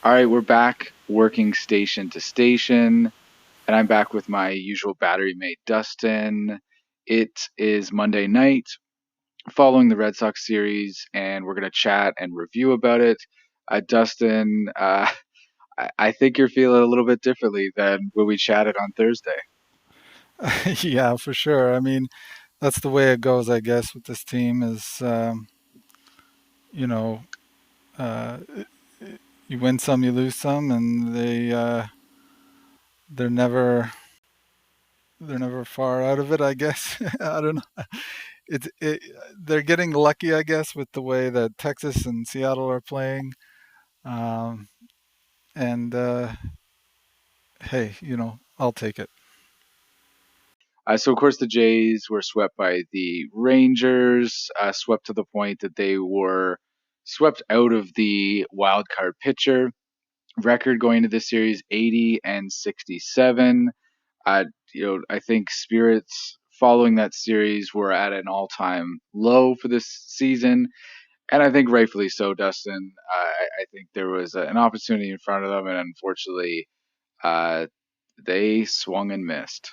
All right, we're back working station to station, and I'm back with my usual battery mate, Dustin. It is Monday night following the Red Sox series, and we're going to chat and review about it. Dustin, I think you're feeling a little bit differently than when we chatted on Thursday. Yeah, for sure. I mean, that's the way it goes, I guess, with this team is, you know, uh, you win some, you lose some, and they're never they're never far out of it, I guess. I don't know. It they're getting lucky, I guess, with the way that Texas and Seattle are playing. Um, and hey, I'll take it. So, of course, the Jays were swept by the Rangers, swept to the point that they were swept out of the wild card picture. Record going into this series 80 and 67. I I think spirits following that series were at an all-time low for this season, and I think rightfully so, Dustin. I think there was an opportunity in front of them, and unfortunately, uh, they swung and missed.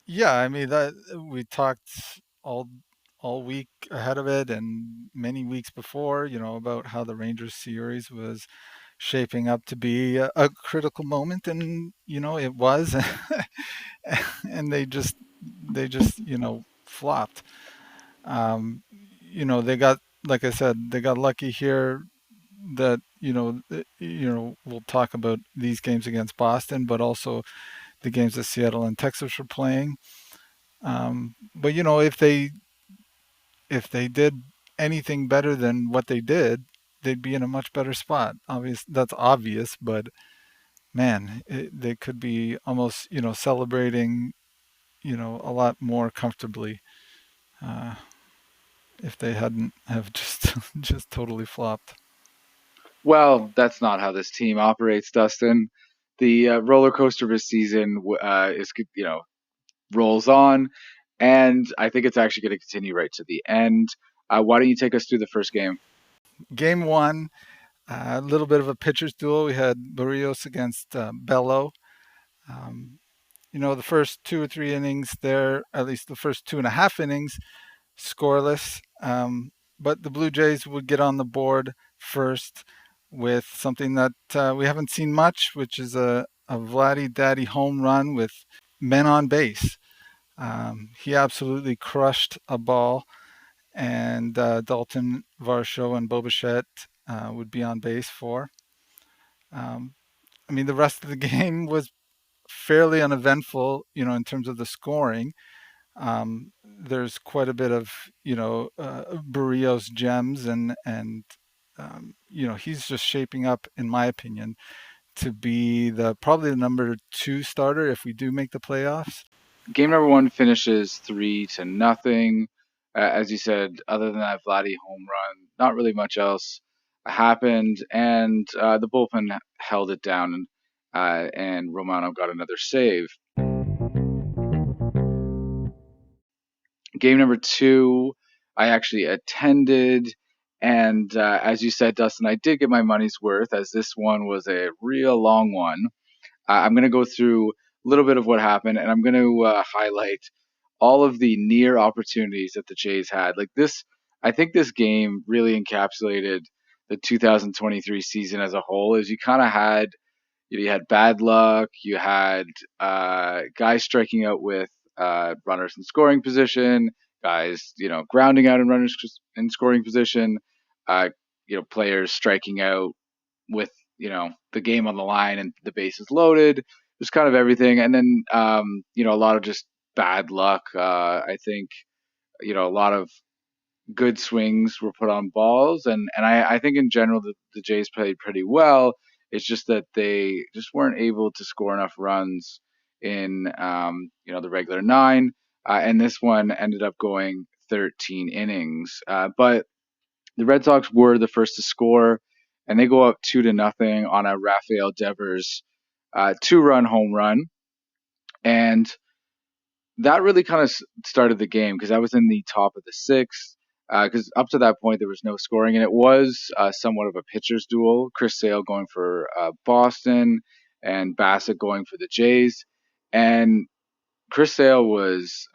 Yeah, I mean that we talked all week ahead of it and many weeks before, about how the Rangers series was shaping up to be a critical moment, and it was, and they just flopped. Um, they got, like I said, they got lucky here that we'll talk about these games against Boston, but also the games that Seattle and Texas were playing. But if they did anything better than what they did, they'd be in a much better spot. That's obvious, but man, they could be almost celebrating a lot more comfortably uh, if they hadn't have just just totally flopped. Well, that's not how this team operates, Dustin. The roller coaster of a season is, rolls on, and I think it's actually going to continue right to the end. Why don't you take us through the first game? Game one, a little bit of a pitcher's duel. We had Barrios against Bello. Um, the first 2 or 3 innings there, at least the first 2.5 innings, scoreless. But the Blue Jays would get on the board first with something that we haven't seen much, which is a Vladdy Daddy home run with men on base. He absolutely crushed a ball, and Dalton Varsho and Bobichette would be on base for. Um, I mean, the rest of the game was fairly uneventful, in terms of the scoring. There's quite a bit of Barrios gems, and he's just shaping up, in my opinion, to be the probably the number 2 starter if we do make the playoffs. Game number one finishes 3-0. As you said, other than that Vladdy home run, not really much else happened, and the bullpen held it down, and Romano got another save. Game number two, I actually attended, and as you said, Dustin, I did get my money's worth as this one was a real long one. I'm going to go through a little bit of what happened, and I'm going to highlight all of the near opportunities that the Jays had. Like this, I think this game really encapsulated the 2023 season as a whole. Is you kind of had you had bad luck, you had guys striking out with runners in scoring position, guys grounding out in runners in scoring position, uh, players striking out with the game on the line and the bases loaded. Just kind of everything, and then a lot of just bad luck. I think a lot of good swings were put on balls, and I think in general the Jays played pretty well. It's just that they just weren't able to score enough runs in the regular nine, and this one ended up going 13 innings. But the Red Sox were the first to score, and they go up 2-0 on a Rafael Devers 2-run home run, and that really kind of started the game because I was in the top of the sixth. because up to that point there was no scoring, and it was somewhat of a pitcher's duel. Chris Sale going for Boston, and Bassett going for the Jays, and Chris Sale was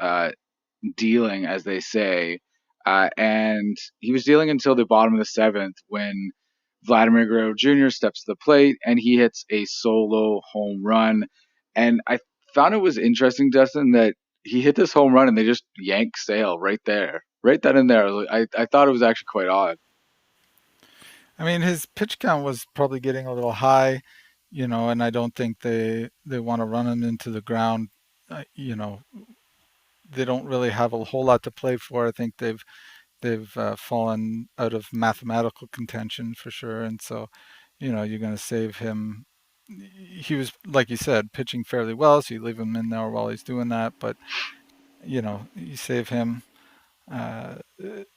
dealing, as they say, and he was dealing until the bottom of the seventh when Vladimir Guerrero Jr. steps to the plate and he hits a solo home run. And I found it was interesting, Dustin, that he hit this home run and they just yanked Sale right there, right then and there. I thought it was actually quite odd. I mean, his pitch count was probably getting a little high, and I don't think they want to run him into the ground. You know, they don't really have a whole lot to play for. I think they've fallen out of mathematical contention for sure, and so you're going to save him. He was, like you said, pitching fairly well, so you leave him in there while he's doing that. But you save him uh,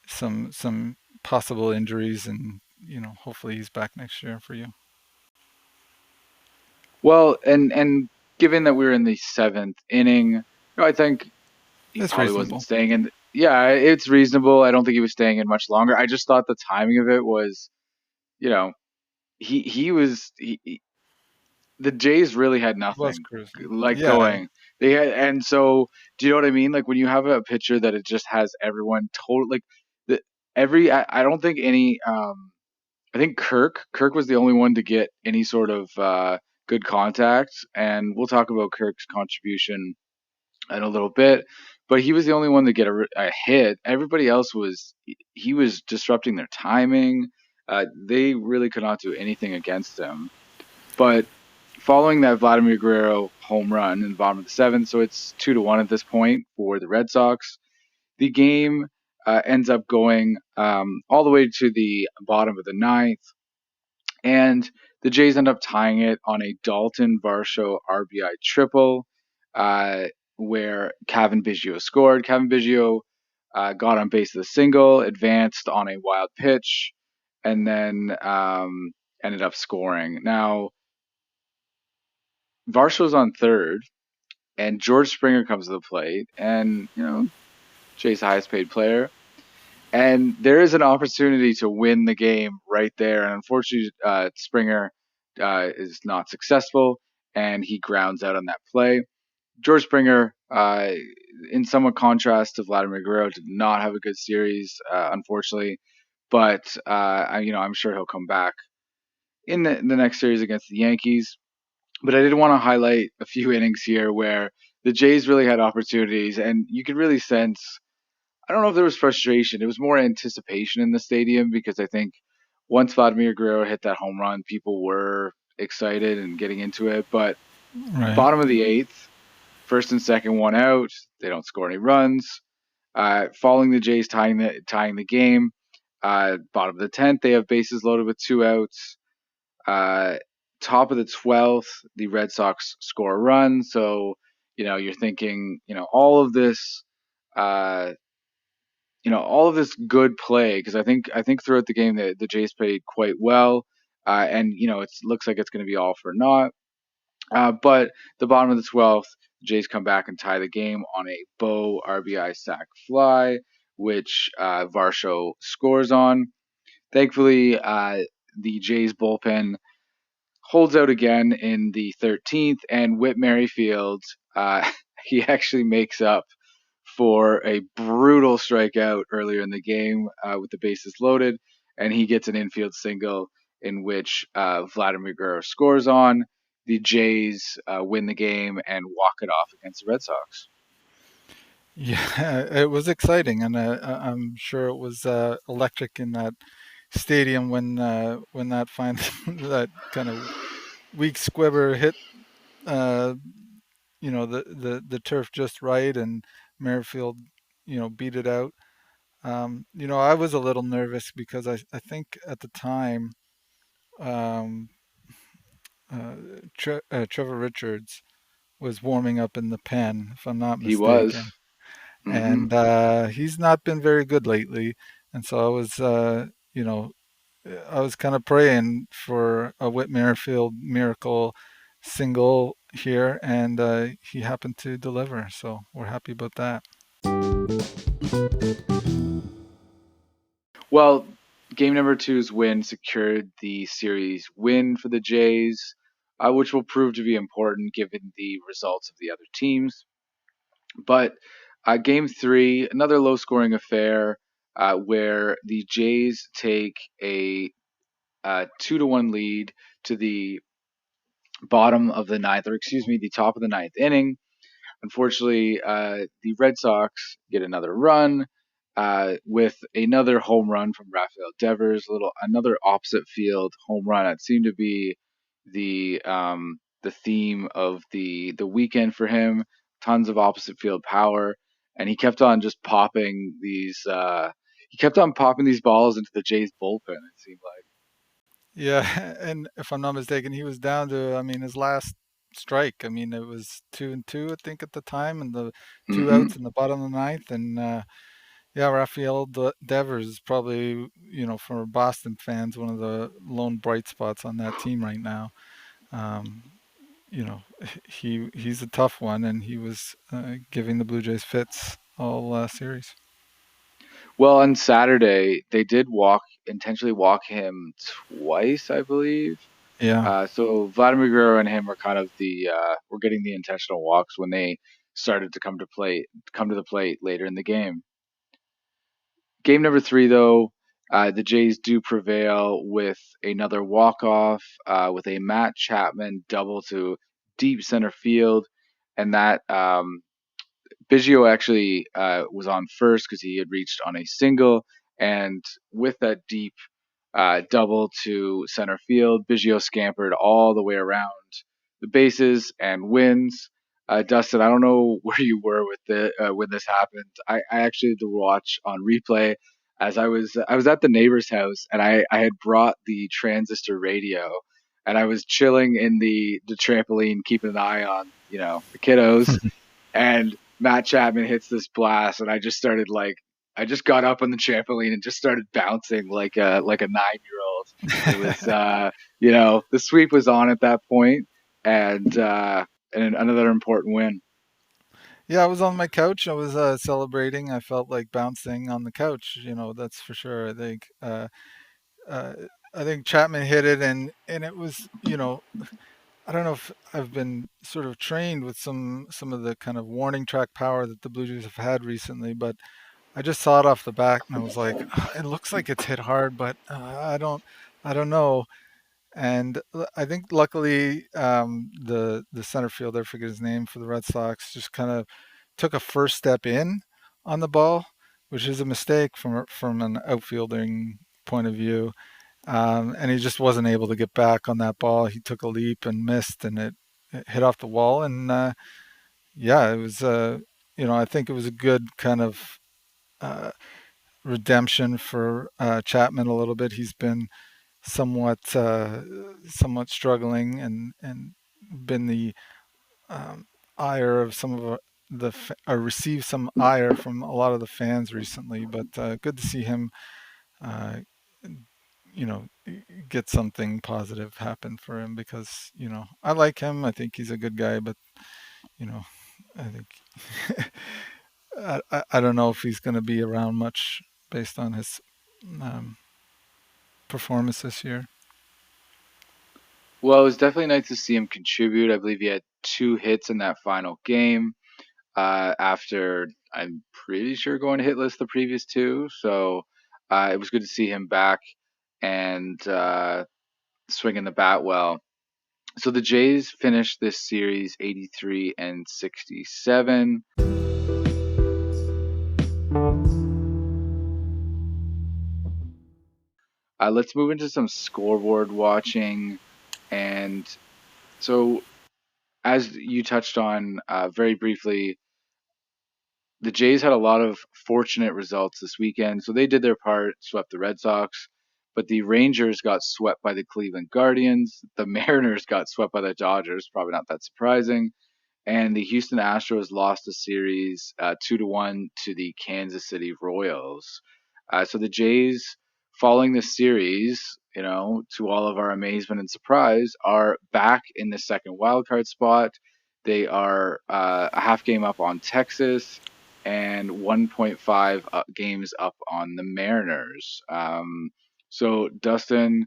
some possible injuries, and hopefully he's back next year for you. Well, and given that we are in the seventh inning, I think he It's probably wasn't reasonable. staying in. Yeah, it's reasonable. I don't think he was staying in much longer. I just thought the timing of it was, you know, he was the Jays really had He was nothing cruising. like Yeah, going. They had, and so do you know what I mean? Like when you have a pitcher that it just has everyone total like the every I don't think any I think Kirk was the only one to get any sort of good contact, and we'll talk about Kirk's contribution in a little bit. But he was the only one to get a hit. Everybody else was he was disrupting their timing. They really could not do anything against him. But following that Vladimir Guerrero home run in the bottom of the seventh, so it's 2-1 at this point for the Red Sox. The game ends up going all the way to the bottom of the ninth, and the Jays end up tying it on a Dalton Varsho RBI triple, uh, where Kevin Biggio scored. Kevin Biggio got on base with a single, advanced on a wild pitch, and then ended up scoring. Now, Varsho's on third, and George Springer comes to the plate, and Jay's highest paid player, and there is an opportunity to win the game right there, and unfortunately, Springer is not successful, and he grounds out on that play. George Springer, in somewhat contrast to Vladimir Guerrero, did not have a good series, unfortunately, but I'm sure he'll come back in the next series against the Yankees. But I did want to highlight a few innings here where the Jays really had opportunities, and you could really sense. I don't know if there was frustration. It was more anticipation in the stadium because I think once Vladimir Guerrero hit that home run, people were excited and getting into it. But right. bottom of the eighth, first and second, one out. They don't score any runs. Following the Jays tying the game. Bottom of the tenth, they have bases loaded with two outs. Uh, Top of the 12th, the Red Sox score a run. So, you're thinking, uh, all of this good play because I think throughout the game the Jays played quite well, and it looks like it's going to be all for naught. But the bottom of the 12th, the Jays come back and tie the game on a Bo RBI sac fly, which Varsho scores on. Thankfully, the Jays bullpen holds out again in the 13th, and Whit Merrifield, he actually makes up for a brutal strikeout earlier in the game with the bases loaded, and he gets an infield single in which Vladimir Guerrero scores on. The Jays win the game and walk it off against the Red Sox. Yeah, it was exciting, and I'm sure it was electric in that stadium when that final that kind of weak squibber hit uh, the turf just right, and Merrifield beat it out. I was a little nervous because I think at the time um, uh, Trevor Richards was warming up in the pen, if I'm not He was. mistaken, Hmm. and he's not been very good lately. And so you know, I was kind of praying for a Whit Merrifield miracle single here, and he happened to deliver. So we're happy about that. Well, game number two's win secured the series win for the Jays, which will prove to be important given the results of the other teams. But game three, another low scoring affair where the Jays take a 2-1 lead to the bottom of the ninth, or excuse me, the top of the ninth inning. Unfortunately, the Red Sox get another run with another home run from Rafael Devers. Another opposite field home run. It seemed to be the theme of the weekend for him. Tons of opposite field power, and he kept on just popping these. He kept on popping these balls into the Jays bullpen. It seemed like. Yeah, and if I'm not mistaken, he was down to, I mean, his last strike. I mean, it was 2-2, I think, at the time, and the two Mm-hmm. outs in the bottom of the ninth. And yeah, Rafael Devers is probably, for Boston fans, one of the lone bright spots on that team right now. Um, you know, he's a tough one, and he was giving the Blue Jays fits all series. Well, on Saturday they did intentionally walk him twice, I believe. Yeah. So Vladimir Guerrero and him were kind of were getting the intentional walks when they started to come to the plate later in the game. Game number three, though, the Jays do prevail with another walk off with a Matt Chapman double to deep center field, and that Biggio actually was on first because he had reached on a single, and with that deep double to center field, Biggio scampered all the way around the bases and wins. Dustin, I don't know where you were with the when this happened. I actually had to watch on replay as I was at the neighbor's house and I had brought the transistor radio and I was chilling in the trampoline, keeping an eye on the kiddos and Matt Chapman hits this blast, and I just got up on the trampoline and just started bouncing like a 9 year old. It was the sweep was on at that point, and another important win. Yeah, I was on my couch. I was celebrating. I felt like bouncing on the couch. That's for sure. Uh, I think Chapman hit it, and it was, I don't know if I've been sort of trained with some of the kind of warning track power that the Blue Jays have had recently, but I just saw it off the back and I was like, "Ah, it looks like it's hit hard, but I don't know." And I think luckily the center fielder, I forget his name for the Red Sox, just kind of took a first step in on the ball, which is a mistake from an outfielding point of view. And he just wasn't able to get back on that ball. He took a leap and missed, and it hit off the wall. And yeah, it was. I think it was a good kind of uh, redemption for Chapman a little bit. He's been somewhat struggling and been the ire of some of or received some ire from a lot of the fans recently. But good to see him, uh, you know, get something positive happen for him because I like him. I think he's a good guy, but you know, I think I don't know if he's going to be around much based on his um, performance this year. Well, it was definitely nice to see him contribute. I believe he had 2 hits in that final game. After I'm pretty sure going hitless the previous two, so it was good to see him back and swinging the bat well. So the Jays finished this series 83 and 67. Let's move into some scoreboard watching. And so, as you touched on very briefly, the Jays had a lot of fortunate results this weekend. So they did their part, swept the Red Sox, but the Rangers got swept by the Cleveland Guardians. The Mariners got swept by the Dodgers, probably not that surprising. And the Houston Astros lost the series 2-1 to the Kansas City Royals. So the Jays, following this series, to all of our amazement and surprise, are back in the second wildcard spot. They are a half game up on Texas. and 1.5 games up on the Mariners. So Dustin,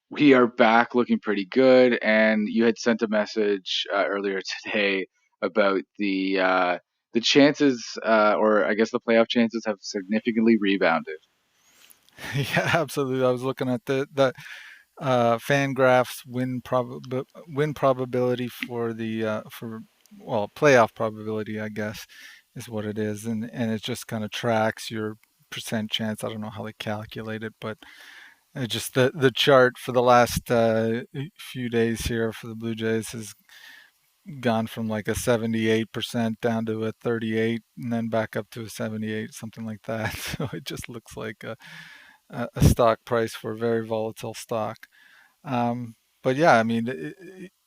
we are back looking pretty good. And you had sent a message earlier today about the chances, or I guess the playoff chances, have significantly rebounded. Yeah, absolutely. I was looking at the Fangraphs win probability for the for well playoff probability, I guess, is what it is, and it just kind of tracks your percent chance. I don't know how they calculate it, but just the chart for the last few days here for the Blue Jays has gone from like a 78% down to a 38, and then back up to a 78, something like that. So it just looks like a stock price for a very volatile stock. But yeah, I mean,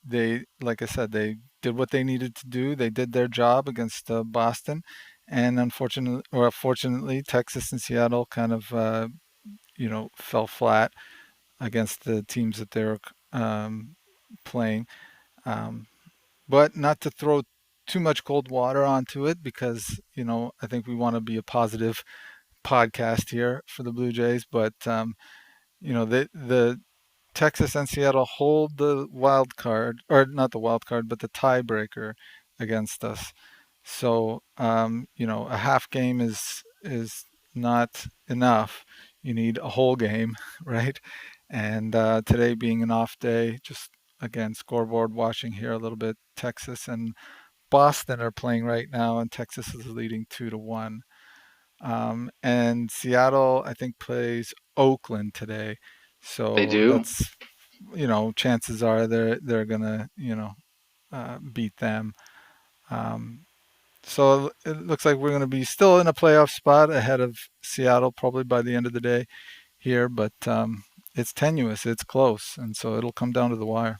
they, like I said, they did what they needed to do. They did their job against Boston, and unfortunately, or fortunately, Texas and Seattle kind of, fell flat against the teams that they're playing. Um, but not to throw too much cold water onto it, because I think we want to be a positive podcast here for the Blue Jays. But the Texas and Seattle hold the wild card, or not the wild card, but the tiebreaker against us. So a half game is not enough. You need a whole game, right? And today being an off day, just again scoreboard watching here a little bit. Texas and Boston are playing right now, and Texas is leading 2-1. And Seattle, I think, plays Oakland today. They So do. that's, chances are they're gonna, beat them. Um, so it looks like we're gonna be still in a playoff spot ahead of Seattle probably by the end of the day here, but it's tenuous, it's close, and so it'll come down to the wire.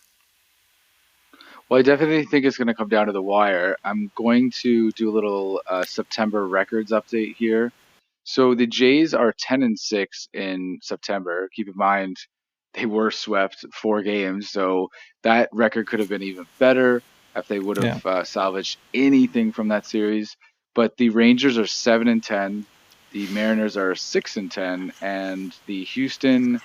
Well, I definitely think it's going to come down to the wire. I'm going to do a little September records update here. So the Jays are 10-6 in September. Keep in mind they were swept 4 games, so that record could have been even better if they would have Yeah. salvaged anything from that series. But the Rangers are 7-10, the Mariners are 6-10, and the Houston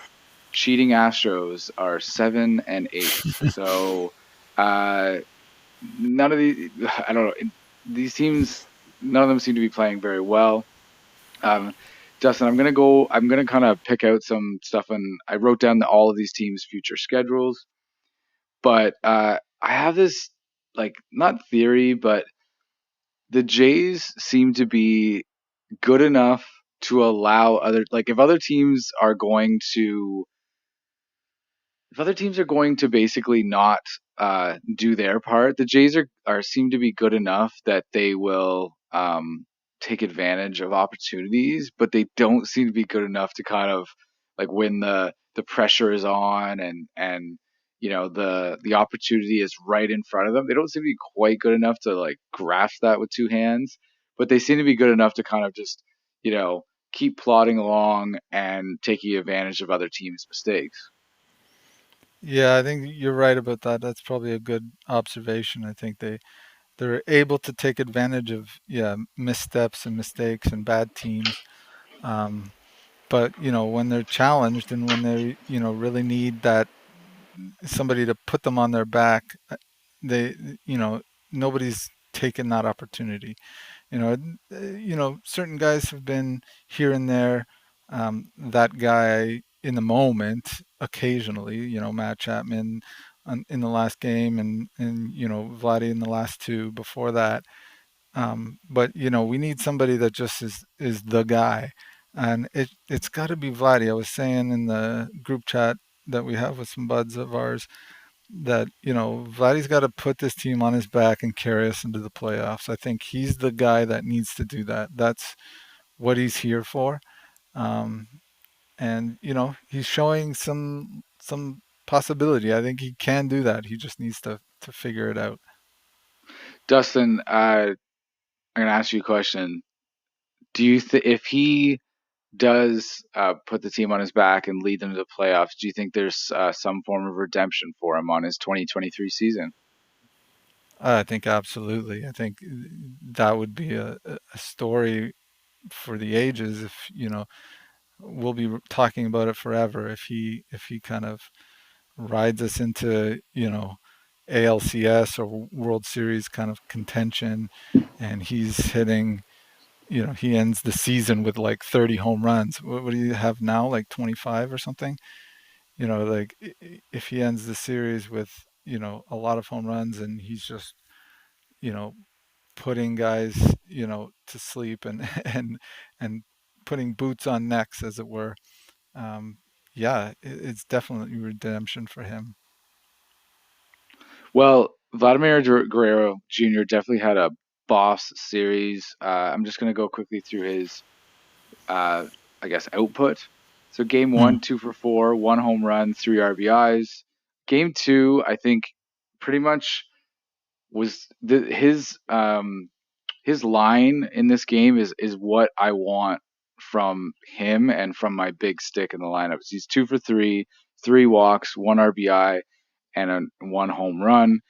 cheating Astros are 7-8. So uh, none of these, I don't know, these teams, none of them seem to be playing very well. Um, Dustin, I'm gonna kind of pick out some stuff, and I wrote down all of these teams' future schedules. But I have this, like, not theory, but the Jays seem to be good enough to allow other, like, if other teams are going to basically not do their part, the Jays are seem to be good enough that they will take advantage of opportunities, but they don't seem to be good enough to kind of like when the pressure is on and the opportunity is right in front of them. They don't seem to be quite good enough to like grasp that with two hands, but they seem to be good enough to kind of just you know keep plodding along and taking advantage of other teams' mistakes. Yeah, I think you're right about that. That's probably a good observation. I think they're able to take advantage of, yeah, missteps and mistakes and bad teams. Um, but when they're challenged and when they really need that somebody to put them on their back, they nobody's taken that opportunity. Certain guys have been here and there, that guy in the moment occasionally. Matt Chapman in the last game, and Vladdy in the last two before that. But we need somebody that just is the guy, and it's got to be Vladdy. I was saying in the group chat that we have with some buds of ours that Vladdy's got to put this team on his back and carry us into the playoffs. I think he's the guy that needs to do that. That's what he's here for. Um, and he's showing some possibility. I think he can do that. He just needs to figure it out. Dustin, I'm gonna ask you a question. Do you think if he does put the team on his back and lead them to the playoffs, do you think there's some form of redemption for him on his 2023 season? I think absolutely. I think that would be a story for the ages. If you know, we'll be talking about it forever. If he kind of rides us into ALCS or World Series kind of contention, and he's hitting. He ends the season with like 30 home runs. What do you have now? Like 25 or something? Like if he ends the series with a lot of home runs, and he's just you know putting guys to sleep, and and putting boots on necks, as it were. um yeah, it's definitely redemption for him. Well, Vladimir Guerrero Jr. definitely had a boss series. I'm just going to go quickly through his, uh, I guess, output. So game Mm. one, 2 for 4, 1 home run, 3 RBIs. Game two, I think, pretty much was his line in this game is what I want from him and from my big stick in the lineups. He's 2 for 3, 3 walks, 1 RBI, and 1 home run.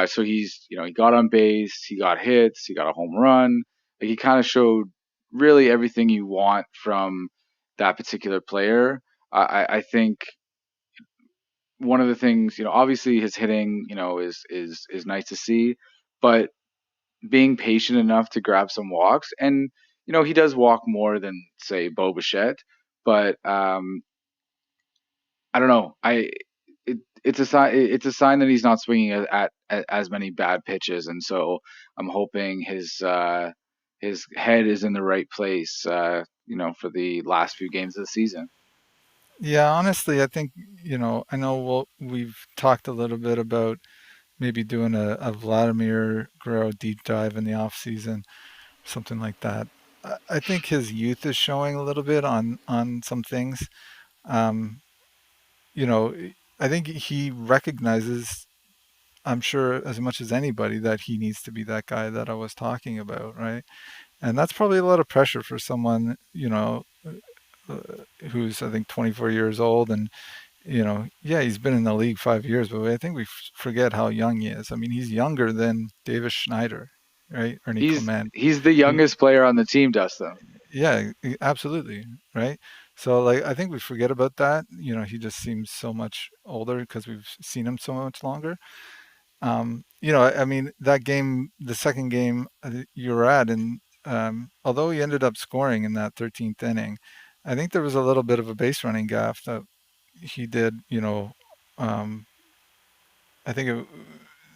So he got on base, he got hits, he got a home run. Like, he kind of showed really everything you want from that particular player. I think one of the things, obviously his hitting, is nice to see, but being patient enough to grab some walks, and he does walk more than say Bo Bichette, but I don't know. It's a sign. It's a sign that he's not swinging at as many bad pitches, and so I'm hoping his head is in the right place. For the last few games of the season. Yeah, honestly, I think I know we've talked a little bit about maybe doing a Vladimir Guerrero deep dive in the off season, something like that. I think his youth is showing a little bit on some things. um you know I think he recognizes, I'm sure as much as anybody, that he needs to be that guy that I was talking about, right? And that's probably a lot of pressure for someone, uh, who's, I think, 24 years old. And, yeah, he's been in the league 5 years, but I think we forget how young he is. I mean, he's younger than Davis Schneider, right? Ernie He's Clement, he's the who, youngest player on the team, Dustin. yeah, absolutely, right? So, like, I think we forget about that. He just seems so much older because we've seen him so much longer. I mean, that game, the second game you were at, and although he ended up scoring in that 13th inning, I think there was a little bit of a base running gaff that he did. Um, I think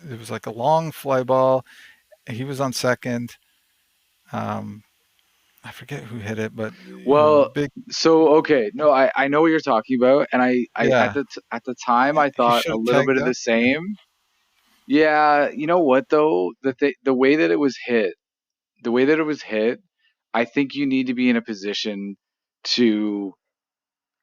it was like a long fly ball. He was on second. Um, I forget who hit it, but Well, big. so okay, no, I know what you're talking about, and I Yeah, at the time I he thought should a have little bit tagged of the up. same. Yeah, you know what though? The way that it was hit, the way that it was hit, I think you need to be in a position to.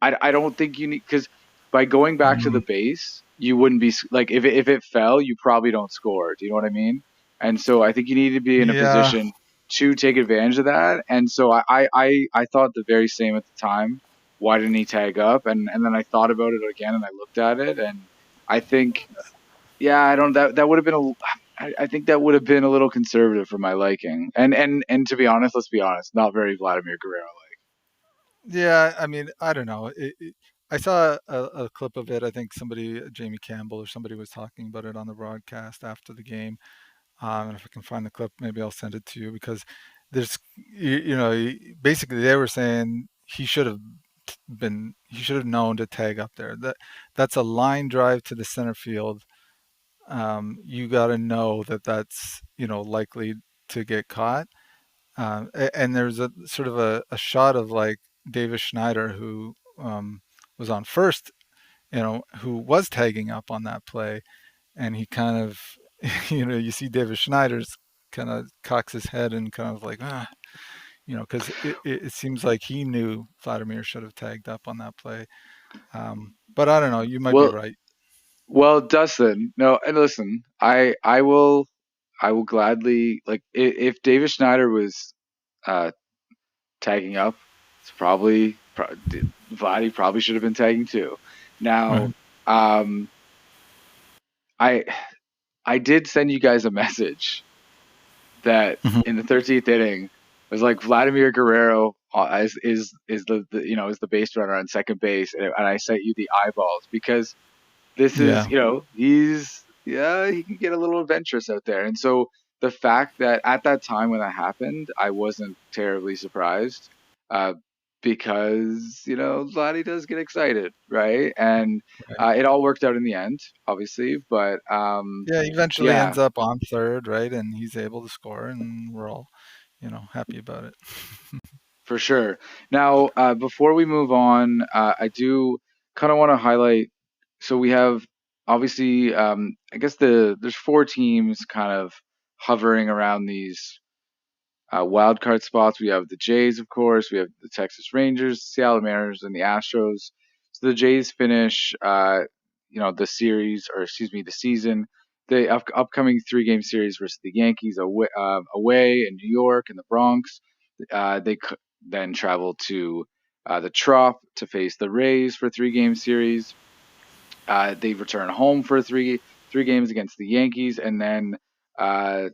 I don't think you need, because by going back to the Mm, base, you wouldn't be like, if it fell, you probably don't score. Do you know what I mean? And so I think you need to be in a yeah, position to take advantage of that. And so I thought the very same at the time. Why didn't he tag up? And then I thought about it again, and I looked at it, and I think, yeah, I don't that would have been I think that would have been a little conservative for my liking. And to be honest, let's be honest, not very Vladimir Guerrero. yeah. I mean, I don't know. I saw a clip of it. I think somebody, Jamie Campbell or somebody, was talking about it on the broadcast after the game. And if I can find the clip, maybe I'll send it to you, because there's, basically they were saying he should have known to tag up there. That's a line drive to the center field. You got to know that that's likely to get caught. And there's a sort of a shot of like Davis Schneider, who was on first, who was tagging up on that play, and he kind of, you see David Schneider's kind of cocks his head and kind of like, because it seems like he knew Vladimir should have tagged up on that play. But I don't know. You might be Well, right. Well, Dustin, no, and listen, I will gladly, like, if David Schneider was uh tagging up, it's Vladdy probably should have been tagging too. Now, Right. um, I I did send you guys a message that Mhm. in the 13th inning it was like Vladimir Guerrero is is the base runner on second base, and I sent you the eyeballs because this is, Yeah, he's, yeah, he can get a little adventurous out there. And so the fact that at that time when that happened, I wasn't terribly surprised, uh, because, Vladdy does get excited, right? And right. it all worked out in the end, obviously. But Yeah, he eventually yeah, ends up on third, right? And he's able to score, and we're all, happy about it. for sure. Now, before we move on, I do kind of want to highlight. So we have obviously, I guess there's four teams kind of hovering around these wild card spots. We have the Jays, of course. We have the Texas Rangers, Seattle Mariners, and the Astros. So the Jays finish, the series, or excuse me, the season. The upcoming three-game series versus the Yankees away in New York and the Bronx. Then travel to the Trop to face the Rays for a three-game series. They return home for three games against the Yankees, and then uh,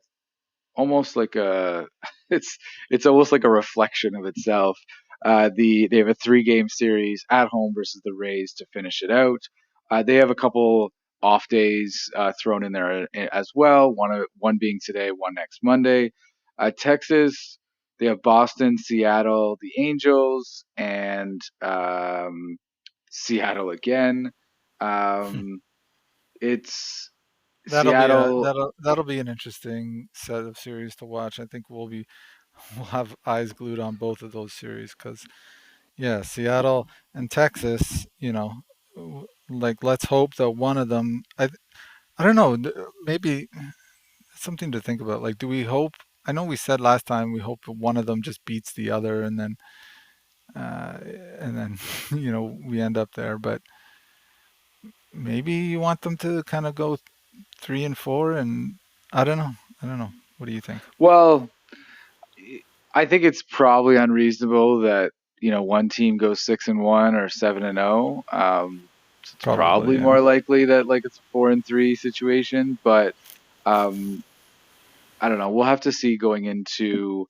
almost like a it's almost like a reflection of itself. They have a three-game series at home versus the Rays to finish it out. They have a couple off days thrown in there as well. One being today, one next Monday. Texas, they have Boston, Seattle, the Angels, and Seattle again. Um, it's Seattle. That'll be an interesting set of series to watch. I think we'll have eyes glued on both of those series because yeah, Seattle and Texas, like let's hope that one of them. I don't know. Maybe something to think about. Like, do we hope? I know we said last time we hope that one of them just beats the other, uh, and then we end up there. But maybe you want them to kind of go 3 and 4, and I don't know. I don't know. What do you think? Well, I think it's probably unreasonable that one team goes 6-1 or 7-0. So it's Probably, probably yeah. more likely that like it's a 4-3 situation. But um, I don't know. We'll have to see going into.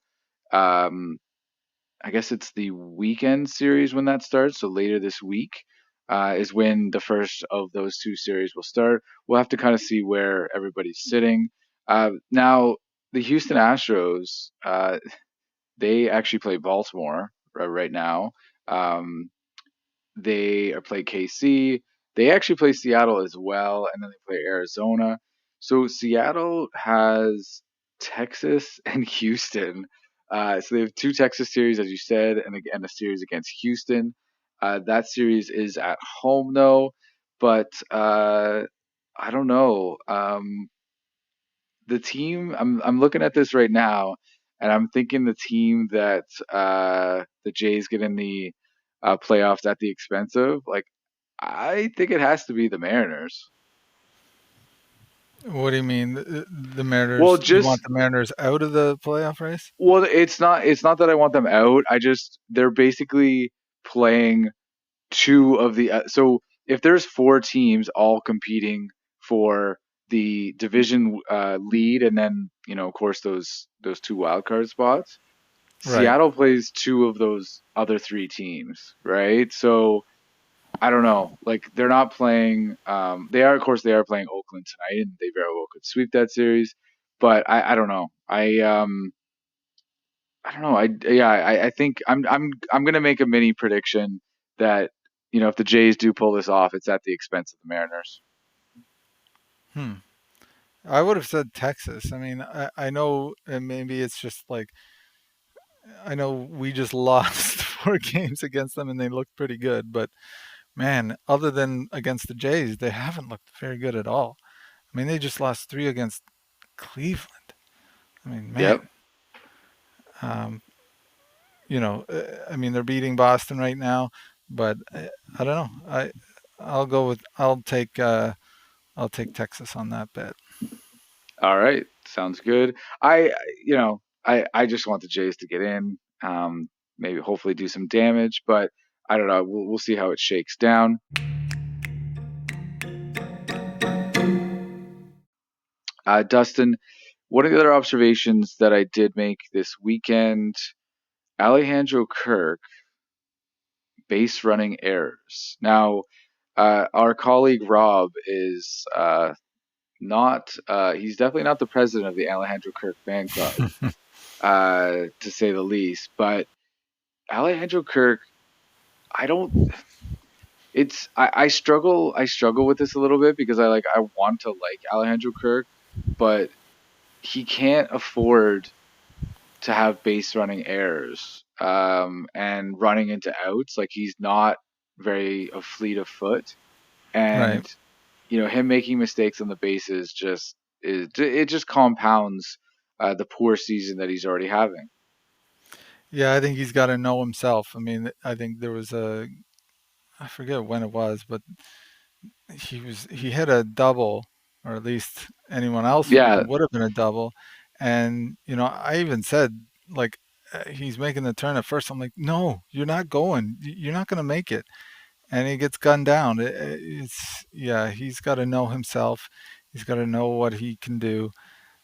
Um, I guess it's the weekend series when that starts. So later this week is when the first of those two series will start. We'll have to kind of see where everybody's sitting. Now, the Houston Astros. They actually play Baltimore right now. Um, they are play KC. They actually play Seattle as well, and then they play Arizona. So Seattle has Texas and Houston. So they have two Texas series, as you said, and again a series against Houston. That series is at home though, but I don't know. The team I'm looking at this right now, and I'm thinking the team that the Jays get in the playoffs at the expense of, like, I think it has to be the Mariners. What do you mean? The Well, Mariners? You want just the Mariners out of the playoff race? well, it's not that I want them out. They're basically playing two of the so if there's four teams all competing for the division lead, and then of course those two wild card spots. Right. Seattle plays two of those other three teams, right? So I don't know. Like they're not playing. Of course, they are playing Oakland tonight, and they very well could sweep that series. But I don't know. I don't know. I think I'm gonna make a mini prediction that if the Jays do pull this off, it's at the expense of the Mariners. Hmm. I would have said Texas. I mean, I know, and maybe it's just like I know we just lost 4 games against them, and they looked pretty good. But man, other than against the Jays, they haven't looked very good at all. I mean, they just lost 3 against Cleveland. I mean, man. Yep. Um, I mean, they're beating Boston right now, but I don't know. I'll take Texas on that bet. All right. Sounds good. I just want the Jays to get in. Maybe hopefully do some damage, but I don't know. We'll see how it shakes down. Dustin, one of the other observations that I did make this weekend, Alejandro Kirk, base running errors. Now, our colleague Rob is he's definitely not the president of the Alejandro Kirk fan club, to say the least. But Alejandro Kirk, I don't, I struggle with this a little bit because I want to like Alejandro Kirk, but he can't afford to have base running errors and running into outs. Like he's not very a fleet of foot, Right. and him making mistakes on the bases it just compounds the poor season that he's already having. Yeah, I think he's got to know himself. I mean, I think there was I forget when it was, but he hit a double, or at least anyone else Yeah, would have been a double. And I even said, like, he's making the turn at first. I'm like, no, you're not going. You're not going to make it. And he gets gunned down. It's yeah, he's got to know himself. He's got to know what he can do.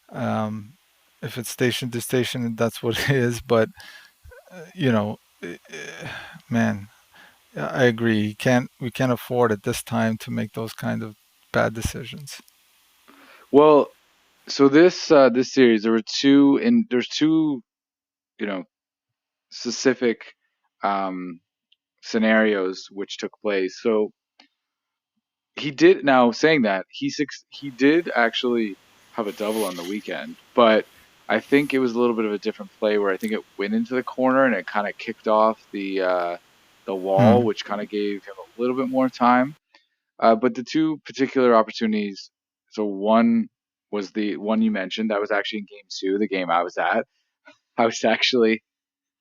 Um, if it's station to station, that's what it is. But you know, man, I agree. We can't afford at this time to make those kind of bad decisions. well, so this series there's two you know specific um scenarios which took place. So he did, now saying that, he did actually have a double on the weekend, but I think it was a little bit of a different play where I think it went into the corner and it kind of kicked off the wall, Hmm. which kind of gave him a little bit more time. But the two particular opportunities, so one was the one you mentioned that was actually in game two, the game I was at. I was actually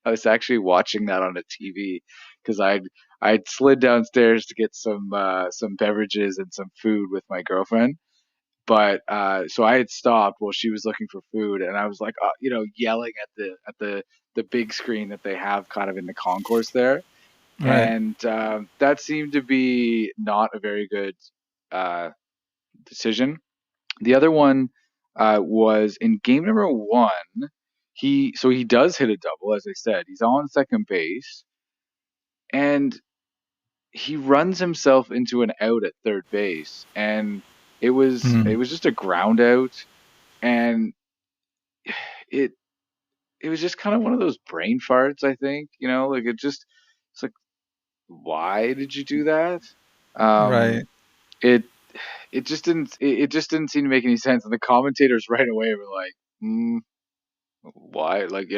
I was actually watching that on a TV because I'd slid downstairs to get some beverages and some food with my girlfriend. But so I had stopped while she was looking for food, and I was like, yelling at the big screen that they have kind of in the concourse there, Right. and that seemed to be not a very good uh, decision. The other one was in game number one. He does hit a double, as I said. He's on second base, and he runs himself into an out at third base, and it Hmm. was just a ground out, and it it was just kind of one of those brain farts. I think like it's like, why did you do that? Right. Um, it it just didn't seem to make any sense, and the commentators right away were like, why, like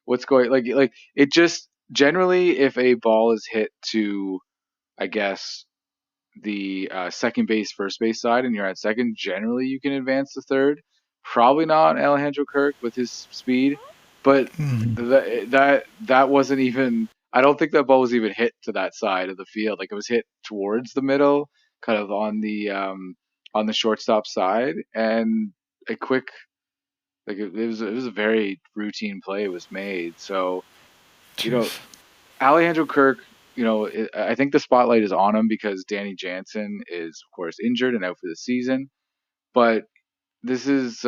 what's going, like it just generally, if a ball is hit to, I guess, the second base first base side and you're at second, generally you can advance to third. Probably not Alejandro Kirk with his speed, but Hmm. that wasn't even, I don't think that ball was even hit to that side of the field. Like it was hit towards the middle, kind of on the shortstop side, and a quick, like it was a very routine play was made. So you know Jeez. Alejandro Kirk, I think the spotlight is on him because Danny Jansen is of course injured and out for the season. But this is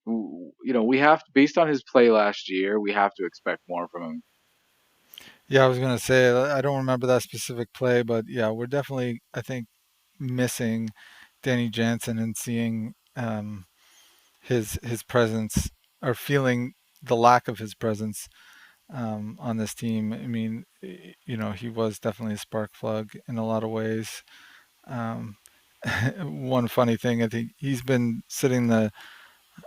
we have, based on his play last year, we have to expect more from him. Yeah, I was gonna say I don't remember that specific play, but yeah, we're definitely, I think, missing Danny Jansen and seeing his presence, or feeling the lack of his presence on this team. I mean, he was definitely a spark plug in a lot of ways. Um, One funny thing, I think he's been sitting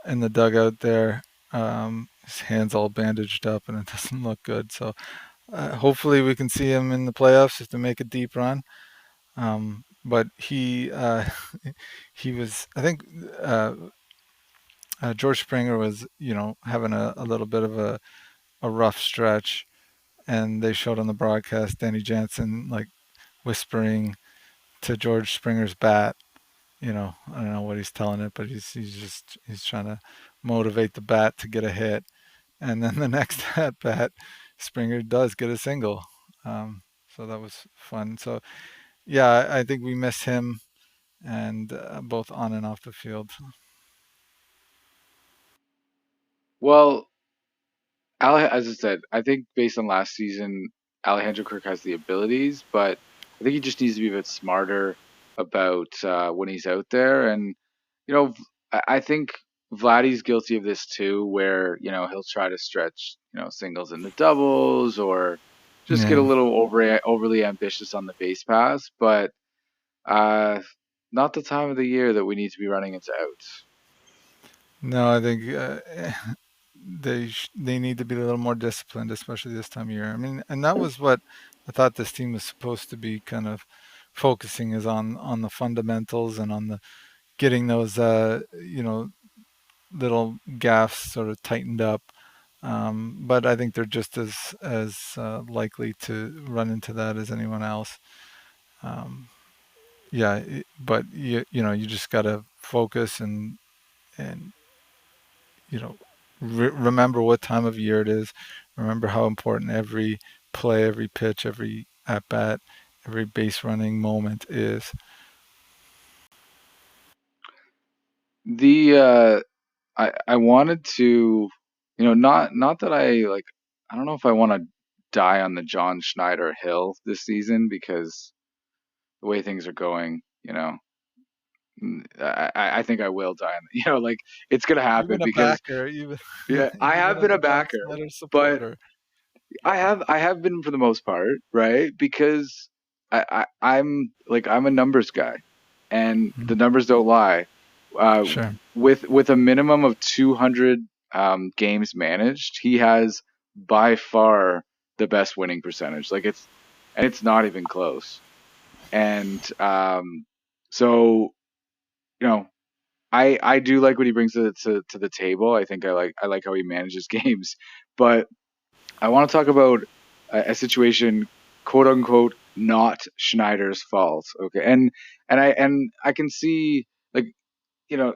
in the dugout there. His hands all bandaged up, and it doesn't look good. So hopefully we can see him in the playoffs if they make a deep run. But he was, I think, uh, George Springer was, having a little bit of a rough stretch, and they showed on the broadcast Danny Jansen like whispering to George Springer's bat. I don't know what he's telling it, but he's trying to motivate the bat to get a hit. And then the next at bat, Springer does get a single. So that was fun. So yeah, I think we miss him, and both on and off the field. Well, as I said, I think based on last season, Alejandro Kirk has the abilities, but I think he just needs to be a bit smarter about when he's out there. And I think Vladdy's guilty of this too, where he'll try to stretch singles into doubles or just get a Yeah. little overly ambitious on the base pass, but uh, not the time of the year that we need to be running into outs. No, I think they need to be a little more disciplined, especially this time of year. I mean, and that was what I thought this team was supposed to be kind of focusing is on the fundamentals and on the getting those little gaffes sort of tightened up. But I think they're just as likely to run into that as anyone else. Um, yeah, but you just gotta focus and remember what time of year it is. Remember how important every play, every pitch, every at bat, every base running moment is. The I wanted to, not that I don't know if I want to die on the John Schneider hill this season because the way things are going, I think I will die on, like it's gonna You've happen been a because backer. You've yeah, I you've been have a been a John backer, Snyder but supporter. I have been for the most part, right? Because I'm a numbers guy, and the Mm, numbers don't lie. Uh, sure. with a minimum of 200 games managed, he has by far the best winning percentage. It's not even close. And so you know, I do like what he brings to the table. I like how he manages games, but I want to talk about a situation, quote unquote, not Schneider's fault. Okay, and I can see, like, you know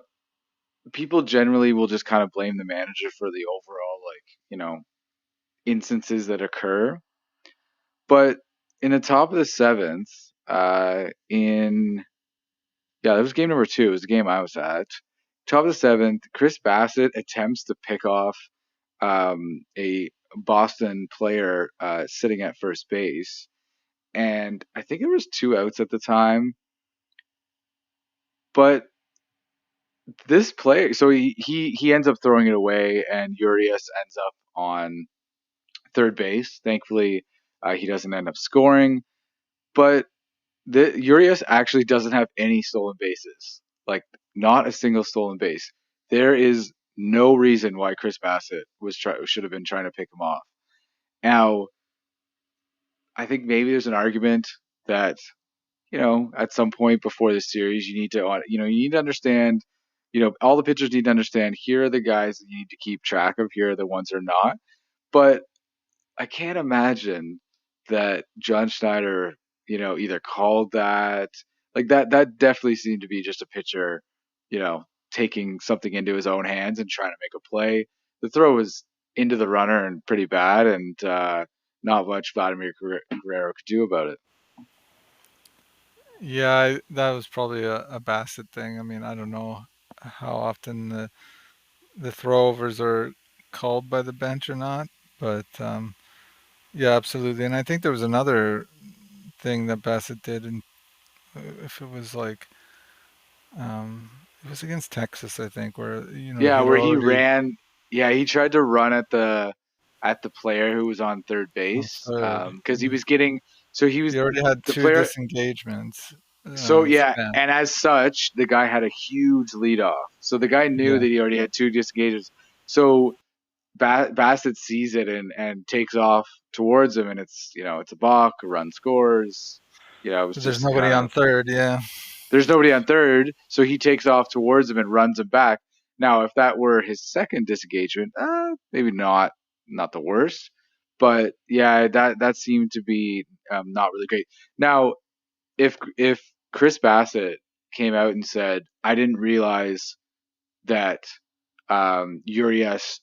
people generally will just kind of blame the manager for the overall, instances that occur. But in the top of the seventh, in yeah, that was game number two. It was the game I was at. Top of the seventh, Chris Bassett attempts to pick off a Boston player sitting at first base, and I think there was two outs at the time. But this player, so he ends up throwing it away, and Urias ends up on third base. Thankfully, he doesn't end up scoring. But the Urias actually doesn't have any stolen bases, like not a single stolen base. There is no reason why Chris Bassett should have been trying to pick him off. Now, I think maybe there's an argument that at some point before the series, you need to understand, all the pitchers need to understand. Here are the guys that you need to keep track of. Here are the ones that are not. But I can't imagine that John Schneider, either called that, like that definitely seemed to be just a pitcher, you know, taking something into his own hands and trying to make a play. The throw was into the runner and pretty bad, and not much Vladimir Guerrero could do about it. Yeah, that was probably a Bassett thing. I mean, I don't know how often the throwovers are called by the bench or not, but yeah, absolutely. And I think there was another thing that Bassett did, and if it was like it was against Texas, I think, where Yeah, he'd where he already ran. Yeah, he tried to run at the player who was on third on base, third. because he was getting. So he was He already had the two player. disengagements. So yeah, Span. and as such, the guy had a huge lead off. So the guy knew Yeah, that he already had two disengagements. So Bassett sees it and takes off towards him, and it's a balk, a run scores. It was but there's just nobody kind of, on third. Yeah, there's nobody on third, so he takes off towards him and runs him back. Now, if that were his second disengagement, maybe not the worst, but yeah, that seemed to be not really great. Now, if Chris Bassett came out and said, "I didn't realize that Urias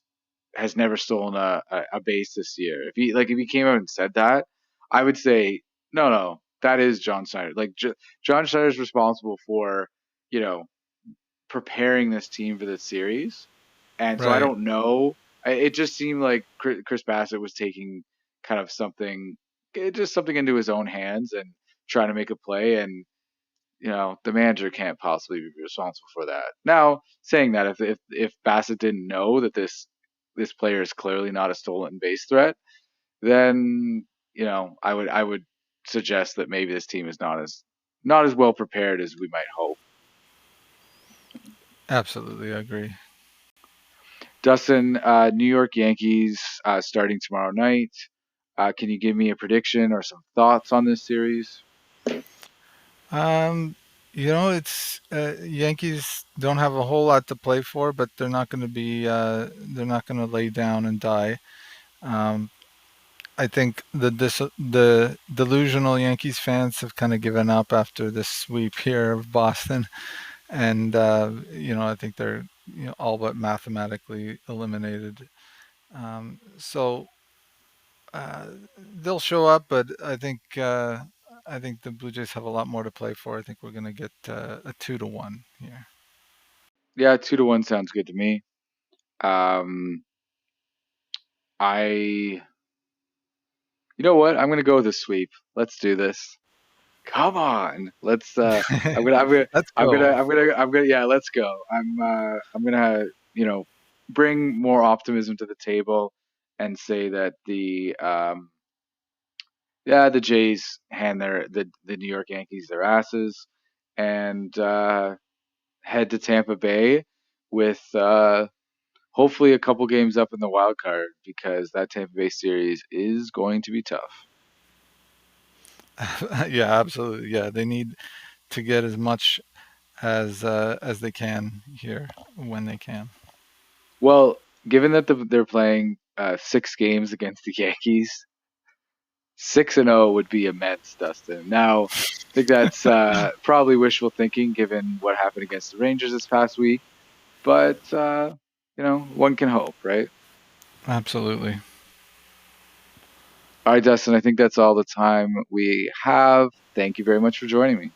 has never stolen a base this year," if he came out and said that, I would say, no, no, that is John Schneider. John Schneider is responsible for you know preparing this team for the series, and so I right. don't know. It just seemed like Chris Bassett was taking kind of just something into his own hands and trying to make a play. And the manager can't possibly be responsible for that. Now, saying that, if Bassett didn't know that this player is clearly not a stolen base threat, then I would suggest that maybe this team is not as well prepared as we might hope. Absolutely, I agree. Dustin, New York Yankees starting tomorrow night. Can you give me a prediction or some thoughts on this series? Um, it's Yankees don't have a whole lot to play for, but they're not going to lay down and die. Um, I think the delusional Yankees fans have kind of given up after this sweep here of Boston, and I think they're all but mathematically eliminated. So they'll show up, but I think the Blue Jays have a lot more to play for. I think we're going to get a 2-1 here. Yeah, 2-1 sounds good to me. Um, I, you know what? I'm gonna go with a sweep. Let's do this. Come on, let's. I'm gonna, I'm gonna, Let's I'm gonna, go. I'm gonna, I'm gonna. Yeah, let's go. I'm gonna, bring more optimism to the table and say that the Jays hand the New York Yankees their asses and head to Tampa Bay with hopefully a couple games up in the wild card because that Tampa Bay series is going to be tough. Yeah, absolutely. Yeah, they need to get as much as they can here when they can. Well, given that they're playing 6 games against the Yankees, 6-0 would be immense, Dustin. Now, I think that's probably wishful thinking given what happened against the Rangers this past week, but one can hope, right? Absolutely. All right, Dustin, I think that's all the time we have. Thank you very much for joining me.